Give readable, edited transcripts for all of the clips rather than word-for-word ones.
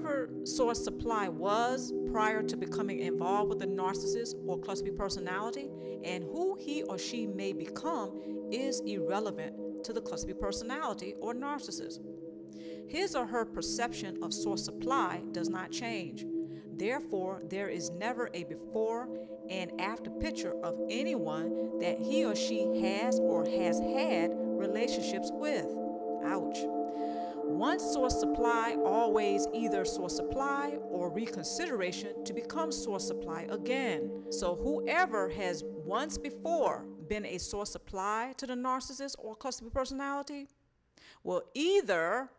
whoever source supply was prior to becoming involved with the narcissist or cluster B personality, and who he or she may become is irrelevant to the cluster B personality or narcissist. His or her perception of source supply does not change. Therefore, there is never a before and after picture of anyone that he or she has or has had relationships with. Ouch. Once source supply, always either source supply or reconsideration to become source supply again. So whoever has once before been a source supply to the narcissist or cluster B personality will either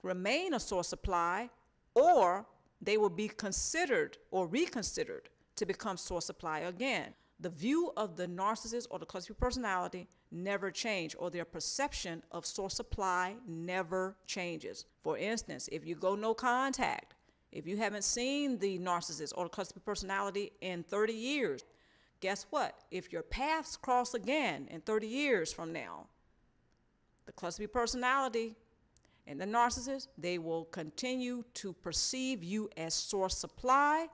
remain a source supply, or they will be considered or reconsidered to become source supply again. The view of the narcissist or the cluster B personality never change, or their perception of source supply never changes. For instance, if you go no contact, if you haven't seen the narcissist or the cluster B personality in 30 years, guess what? If your paths cross again in 30 years from now, the cluster B personality and the narcissist, they will continue to perceive you as source supply,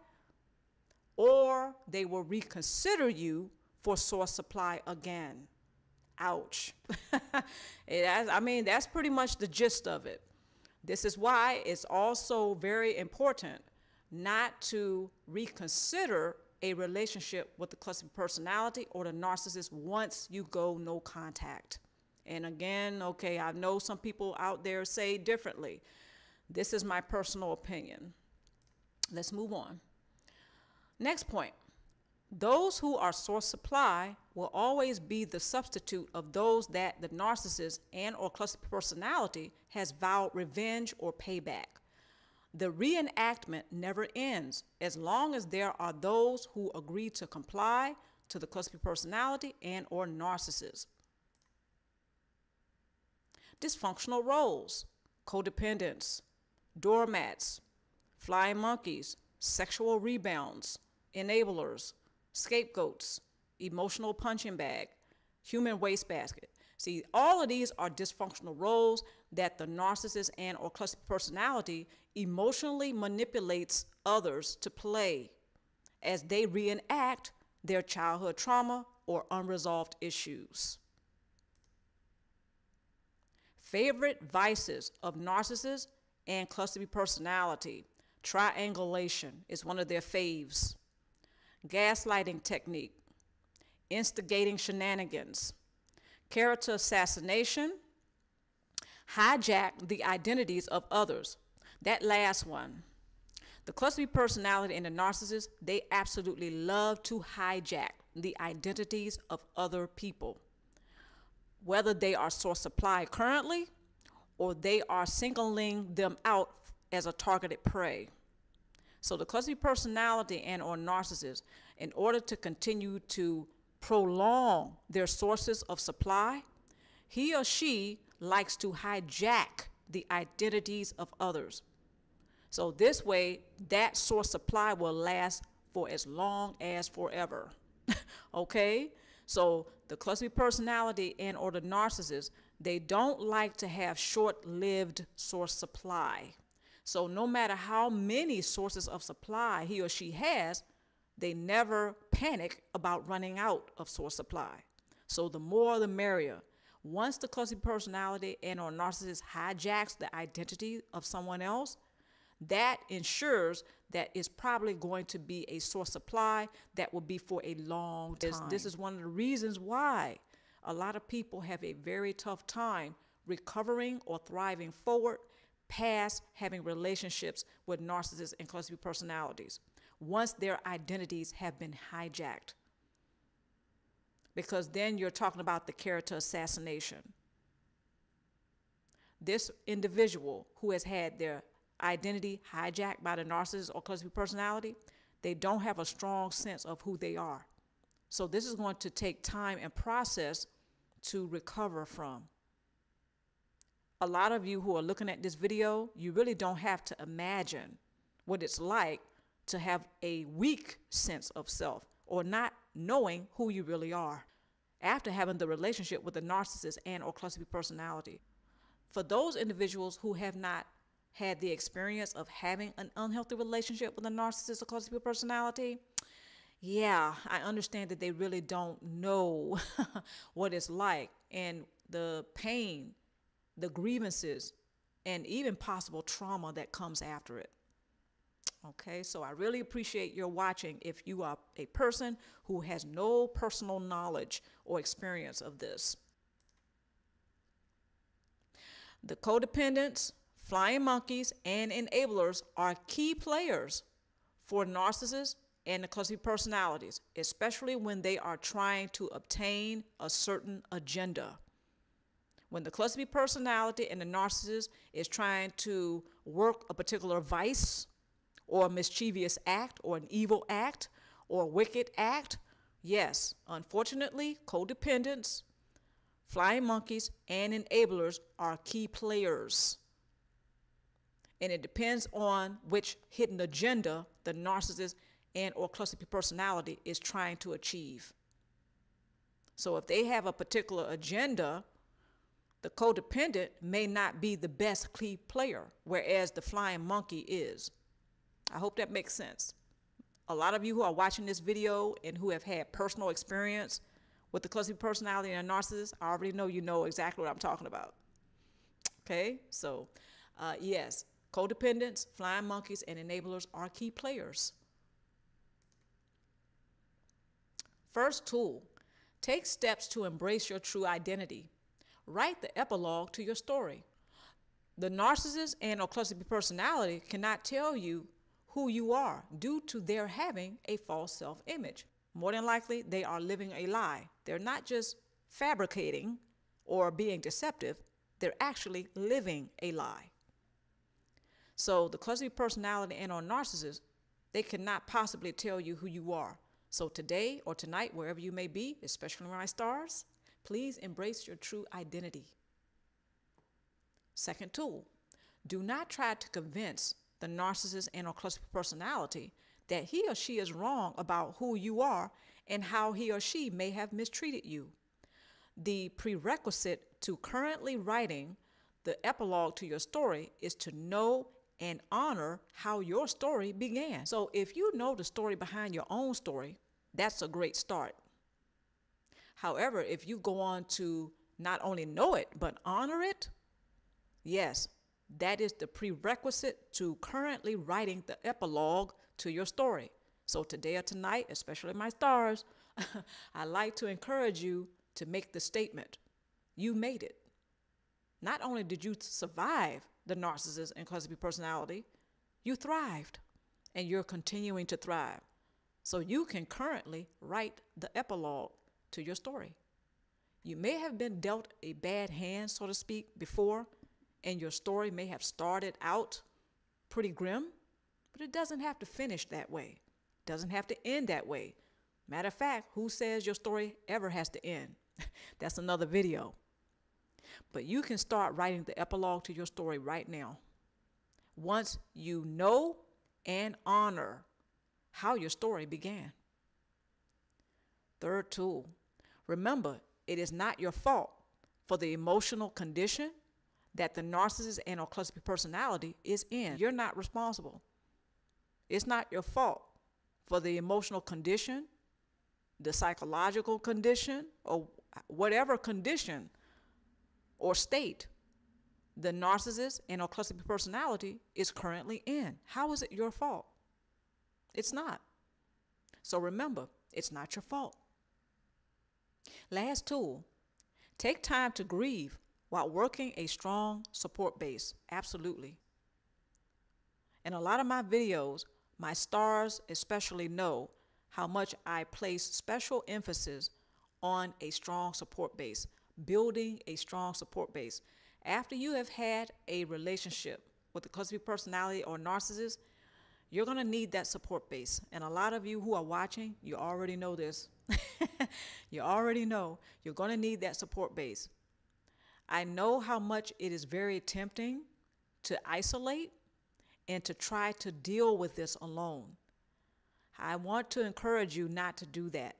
or they will reconsider you for source supply again. Ouch. That's pretty much the gist of it. This is why it's also very important not to reconsider a relationship with the cluster B personality or the narcissist once you go no contact. And again, okay, I know some people out there say differently. This is my personal opinion. Let's move on. Next point. Those who are source supply will always be the substitute of those that the narcissist and or cluster B personality has vowed revenge or payback. The reenactment never ends as long as there are those who agree to comply to the cluster B personality and or narcissist. Dysfunctional roles, codependence, doormats, flying monkeys, sexual rebounds, enablers, scapegoats, emotional punching bag, human wastebasket. See, all of these are dysfunctional roles that the narcissist and or cluster B personality emotionally manipulates others to play as they reenact their childhood trauma or unresolved issues. Favorite vices of narcissists and cluster B personality. Triangulation is one of their faves. Gaslighting technique. Instigating shenanigans. Character assassination. Hijack the identities of others. That last one. The cluster B personality and the narcissist, they absolutely love to hijack the identities of other people, whether they are source supply currently or they are singling them out as a targeted prey. So the cluster B personality and or narcissist, in order to continue to prolong their sources of supply, he or she likes to hijack the identities of others. So this way, that source supply will last for as long as forever. Okay? So the cluster B personality and or the narcissist, they don't like to have short-lived source supply. So no matter how many sources of supply he or she has, they never panic about running out of source supply. So the more the merrier. Once the cluster B personality and or narcissist hijacks the identity of someone else, that ensures that it's probably going to be a source supply that will be for a long time. This is one of the reasons why a lot of people have a very tough time recovering or thriving forward past having relationships with narcissists and cluster B personalities once their identities have been hijacked. Because then you're talking about the character assassination. This individual who has had their identity hijacked by the narcissist or cluster B personality, they don't have a strong sense of who they are. So this is going to take time and process to recover from. A lot of you who are looking at this video, you really don't have to imagine what it's like to have a weak sense of self or not knowing who you really are after having the relationship with the narcissist and or cluster B personality. For those individuals who have not had the experience of having an unhealthy relationship with a narcissist or cluster B personality, yeah, I understand that they really don't know what it's like, and the pain, the grievances, and even possible trauma that comes after it. Okay, so I really appreciate your watching if you are a person who has no personal knowledge or experience of this. The codependents, flying monkeys, and enablers are key players for narcissists and the cluster personalities, especially when they are trying to obtain a certain agenda. When the cluster B personality and the narcissist is trying to work a particular vice or a mischievous act or an evil act or a wicked act, yes, unfortunately, codependents, flying monkeys, and enablers are key players. And it depends on which hidden agenda the narcissist and or cluster B personality is trying to achieve. So if they have a particular agenda, the codependent may not be the best key player, whereas the flying monkey is. I hope that makes sense. A lot of you who are watching this video and who have had personal experience with the cluster B personality and a narcissist, I already know you know exactly what I'm talking about. Okay, so yes, codependents, flying monkeys, and enablers are key players. First tool, take steps to embrace your true identity. Write the epilogue to your story. The narcissist and or cluster B personality cannot tell you who you are due to their having a false self-image. More than likely, they are living a lie. They're not just fabricating or being deceptive, they're actually living a lie. So the cluster B personality and or narcissist, they cannot possibly tell you who you are. So today or tonight, wherever you may be, especially my stars, please embrace your true identity. Second tool, do not try to convince the narcissist and or cluster B personality that he or she is wrong about who you are and how he or she may have mistreated you. The prerequisite to currently writing the epilogue to your story is to know and honor how your story began. So if you know the story behind your own story, that's a great start. However, if you go on to not only know it, but honor it, yes, that is the prerequisite to currently writing the epilogue to your story. So today or tonight, especially my stars, I like to encourage you to make the statement, you made it. Not only did you survive the narcissist and cluster B personality, you thrived, and you're continuing to thrive. So you can currently write the epilogue to your story. You may have been dealt a bad hand, so to speak, before, and your story may have started out pretty grim, but it doesn't have to finish that way. It doesn't have to end that way. Matter of fact, who says your story ever has to end? That's another video. But you can start writing the epilogue to your story right now. Once you know and honor how your story began. Third tool, remember, it is not your fault for the emotional condition that the narcissist and or cluster B personality is in. You're not responsible. It's not your fault for the emotional condition, the psychological condition, or whatever condition or state the narcissist and or cluster B personality is currently in. How is it your fault? It's not. So remember, it's not your fault. Last tool, take time to grieve while working a strong support base. Absolutely. In a lot of my videos, my stars especially know how much I place special emphasis on a strong support base, building a strong support base. After you have had a relationship with the cluster B personality or narcissist, you're going to need that support base. And a lot of you who are watching, you already know this. You already know you're going to need that support base. I know how much it is very tempting to isolate and to try to deal with this alone. I want to encourage you not to do that.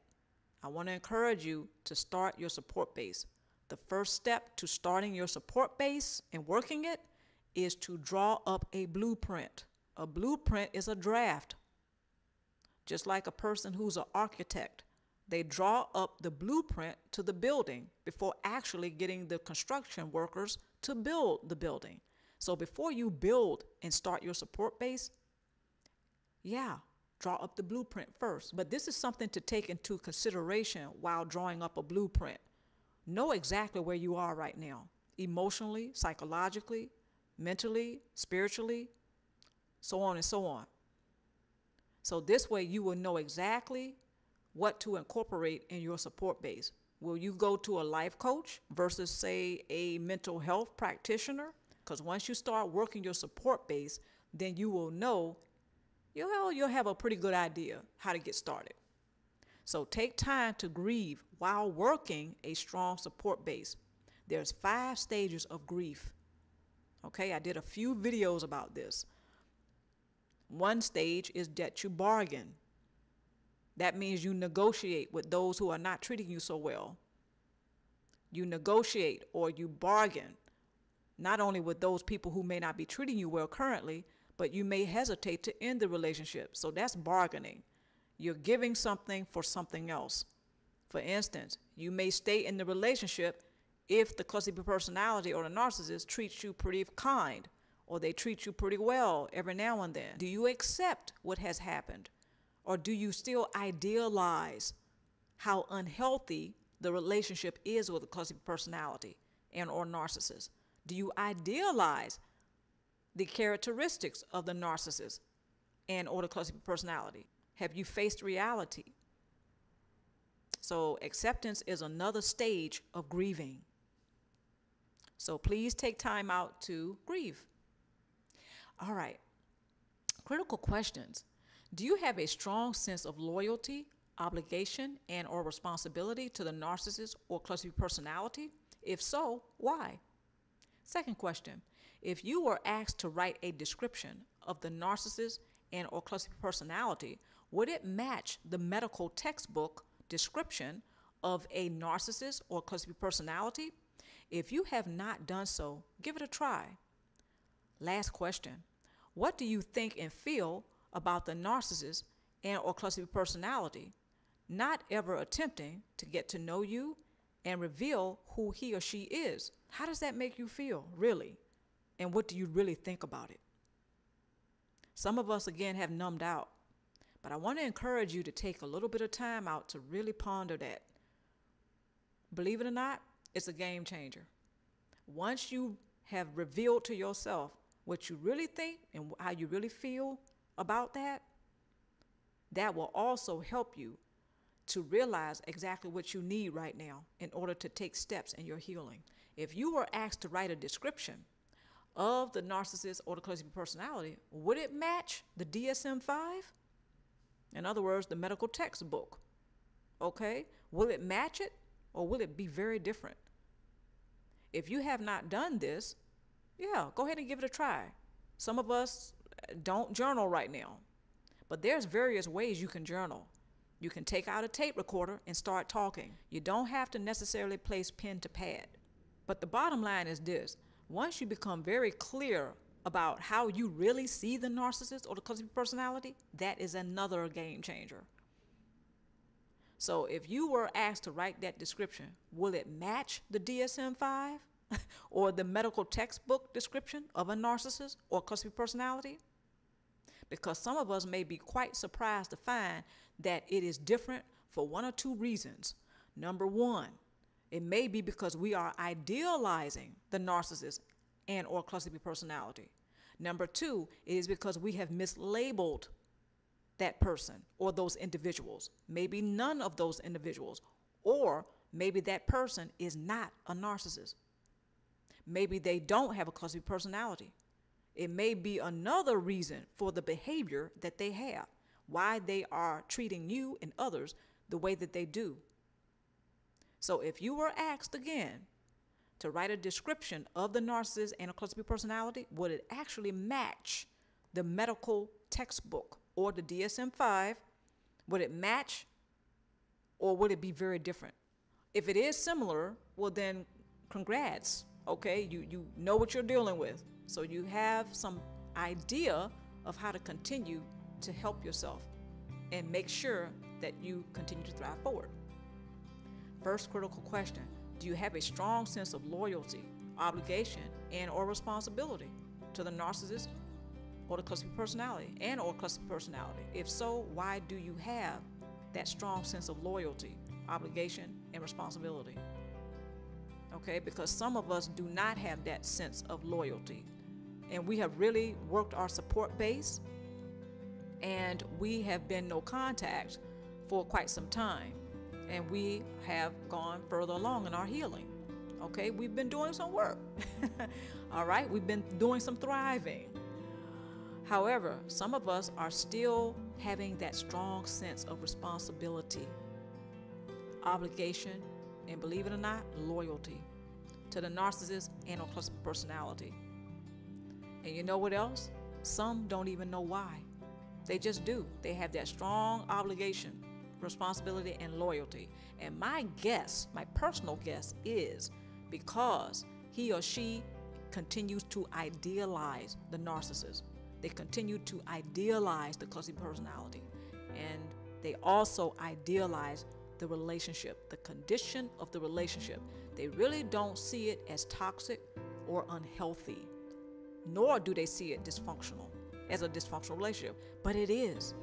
I want to encourage you to start your support base. The first step to starting your support base and working it is to draw up a blueprint. A blueprint is a draft. Just like a person who's an architect, they draw up the blueprint to the building before actually getting the construction workers to build the building. So before you build and start your support base, draw up the blueprint first. But this is something to take into consideration while drawing up a blueprint. Know exactly where you are right now, emotionally, psychologically, mentally, spiritually, so on and so on. So this way you will know exactly what to incorporate in your support base. Will you go to a life coach versus, say, a mental health practitioner? Because once you start working your support base, then you will know, you'll have a pretty good idea how to get started. So take time to grieve while working a strong support base. There's 5 stages of grief. Okay, I did a few videos about this. One stage is that you bargain. That means you negotiate with those who are not treating you so well. You negotiate or you bargain, not only with those people who may not be treating you well currently, but you may hesitate to end the relationship. So that's bargaining. You're giving something for something else. For instance, you may stay in the relationship if the cluster B personality or the narcissist treats you pretty kind, or they treat you pretty well every now and then. Do you accept what has happened? Or do you still idealize how unhealthy the relationship is with a cluster B personality and or narcissist? Do you idealize the characteristics of the narcissist and or the cluster B personality? Have you faced reality? So acceptance is another stage of grieving. So please take time out to grieve. All right. Critical questions. Do you have a strong sense of loyalty, obligation, and or responsibility to the narcissist or cluster B personality? If so, why? Second question. If you were asked to write a description of the narcissist and or cluster B personality, would it match the medical textbook description of a narcissist or cluster B personality? If you have not done so, give it a try. Last question. What do you think and feel about the narcissist and or cluster B personality, not ever attempting to get to know you and reveal who he or she is? How does that make you feel, really? And what do you really think about it? Some of us, again, have numbed out. But I want to encourage you to take a little bit of time out to really ponder that. Believe it or not, it's a game changer. Once you have revealed to yourself what you really think and how you really feel about that, that will also help you to realize exactly what you need right now in order to take steps in your healing. If you were asked to write a description of the narcissist or the cluster B personality, would it match the DSM-5? In other words, the medical textbook. Okay? Will it match it or will it be very different? If you have not done this, go ahead and give it a try. Some of us don't journal right now, but there's various ways you can journal. You can take out a tape recorder and start talking. You don't have to necessarily place pen to pad. But the bottom line is this. Once you become very clear about how you really see the narcissist or the cluster B personality, that is another game changer. So if you were asked to write that description, will it match the DSM-5 or the medical textbook description of a narcissist or cluster B personality? Because some of us may be quite surprised to find that it is different for one or two reasons. Number one, it may be because we are idealizing the narcissist and or cluster B personality. Number two, it is because we have mislabeled that person or those individuals. Maybe none of those individuals, or maybe that person is not a narcissist. Maybe they don't have a cluster B personality. It may be another reason for the behavior that they have, why they are treating you and others the way that they do. So if you were asked again to write a description of the narcissist and a cluster B personality, would it actually match the medical textbook or the DSM-5? Would it match or would it be very different? If it is similar, well then congrats, okay? You know what you're dealing with. So you have some idea of how to continue to help yourself and make sure that you continue to thrive forward. First critical question: do you have a strong sense of loyalty, obligation, and or responsibility to the narcissist or the cluster B personality and or cluster B personality? If so, why do you have that strong sense of loyalty, obligation, and responsibility? Okay, because some of us do not have that sense of loyalty, and we have really worked our support base, and we have been no contact for quite some time, and we have gone further along in our healing. Okay, we've been doing some work. All right, we've been doing some thriving. However, some of us are still having that strong sense of responsibility, obligation, and believe it or not, loyalty to the narcissist and or cluster personality. And you know what else? Some don't even know why. They just do. They have that strong obligation, responsibility, and loyalty. And my guess, my personal guess, is because he or she continues to idealize the narcissist. They continue to idealize the cluster personality. And they also idealize the relationship, the condition of the relationship. They really don't see it as toxic or unhealthy, nor do they see it dysfunctional, as a dysfunctional relationship, but it is.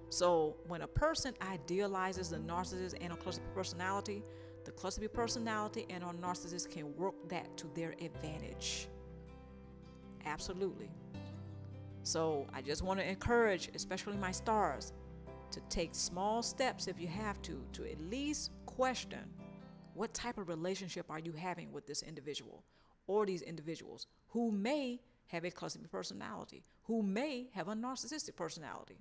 So when a person idealizes the narcissist and a cluster B personality, the cluster B personality and our narcissist can work that to their advantage. Absolutely. So I just want to encourage, especially my stars, to take small steps if you have to at least question what type of relationship are you having with this individual or these individuals who may have a cluster B personality, who may have a narcissistic personality.